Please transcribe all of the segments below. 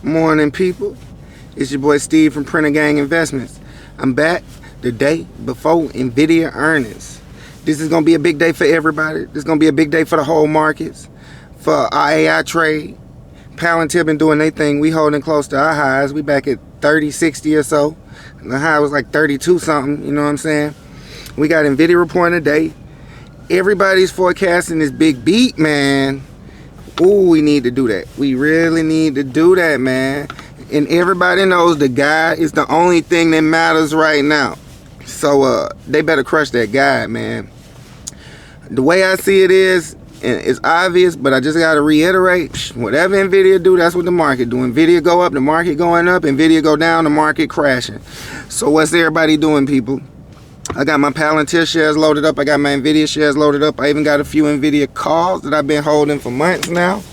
Morning, people. It's your boy Steve from Printer Gang Investments. I'm back the day before Nvda earnings. This is gonna be a big day for everybody. This is gonna be a big day for the whole markets, for our AI trade. Palantir been doing their thing. We holding close to our highs. We back at 30.60 or so. The high was like 32 something. You know what I'm saying? We got Nvda reporting today. Everybody's forecasting this big beat, man. Ooh, we need to do that. We really need to do that, man. And everybody knows the guide is the only thing that matters right now. So they better crush that guide, man. The way I see it is, and it's obvious, but I just gotta reiterate, whatever Nvidia do, that's what the market do. Nvidia go up, the market going up. Nvidia go down, the market crashing. So what's everybody doing, people? I got my Palantir shares loaded up. I got my Nvidia shares loaded up. I even got a few Nvidia calls that I've been holding for months now.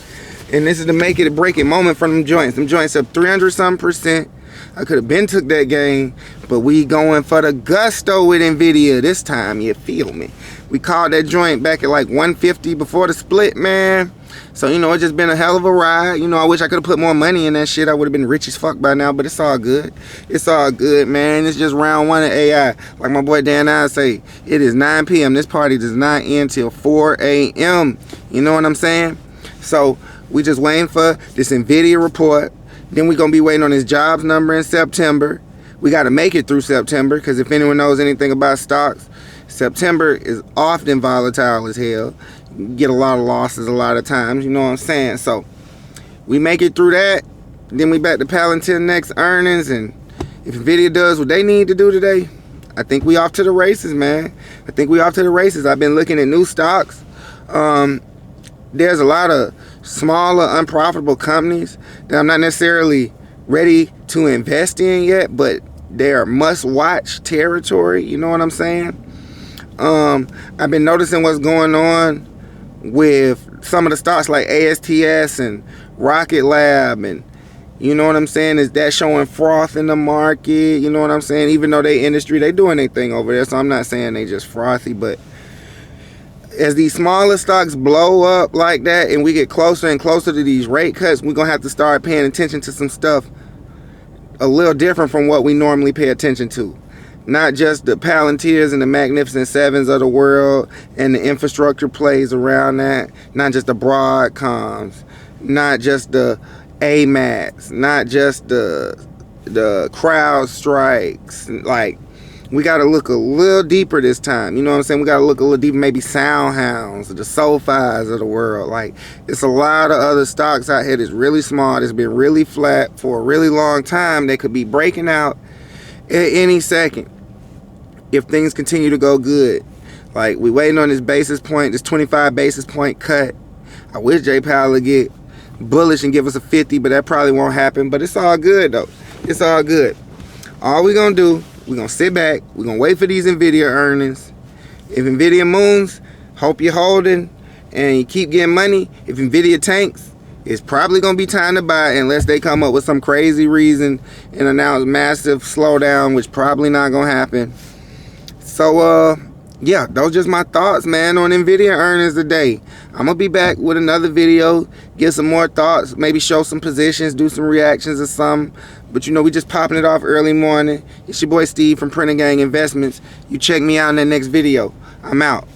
And this is the make it or break it moment from them joints. Them joints up 300-something%. I could have been took that game, but we going for the gusto with Nvidia this time. You feel me? We called that joint back at like 150 before the split, man. So, you know, it's just been a hell of a ride. You know, I wish I could have put more money in that shit. I would have been rich as fuck by now, but it's all good. It's all good, man. It's just round one of AI. Like my boy Dan I say, it is 9 p.m. This party does not end till 4 a.m. You know what I'm saying? So we just waiting for this Nvidia report. Then we're going to be waiting on this jobs number in September. We got to make it through September, because if anyone knows anything about stocks, September is often volatile as hell. You get a lot of losses a lot of times, you know what I'm saying? So we make it through that. Then we back to Palantir next earnings. And if Nvidia does what they need to do today, I think we off to the races, man. I think we off to the races. I've been looking at new stocks. There's a lot of smaller, unprofitable companies that I'm not necessarily ready to invest in yet, but they're must-watch territory. You know what I'm saying? I've been noticing what's going on with some of the stocks like ASTS and Rocket Lab, and you know what I'm saying, is that showing froth in the market. You know what I'm saying? Even though they industry, they doing their thing over there, so I'm not saying they just frothy, but as these smaller stocks blow up like that and we get closer and closer to these rate cuts, we're going to have to start paying attention to some stuff a little different from what we normally pay attention to. Not just the Palantirs and the Magnificent Sevens of the world and the infrastructure plays around that. Not just the Broadcoms. Not just the AMATs. Not just the CrowdStrikes. Like, we got to look a little deeper this time. You know what I'm saying? We got to look a little deeper. Maybe SoundHounds, the SoFis of the world. Like, it's a lot of other stocks out here that's really small, that's been really flat for a really long time. They could be breaking out at any second if things continue to go good. Like, we waiting on this basis point, this 25 basis point cut. I wish J Powell would get bullish and give us a 50, but that probably won't happen. But it's all good, though. It's all good. All we're going to do, we're going to sit back. We're going to wait for these Nvidia earnings. If Nvidia moons, hope you're holding and you keep getting money. If Nvidia tanks, it's probably going to be time to buy unless they come up with some crazy reason and announce massive slowdown, which probably not going to happen. So, yeah, those just my thoughts, man, on Nvidia earnings today. I'm going to be back with another video, give some more thoughts, maybe show some positions, do some reactions or something. But, you know, we just popping it off early morning. It's your boy Steve from Printer Gang Investments. You check me out in the next video. I'm out.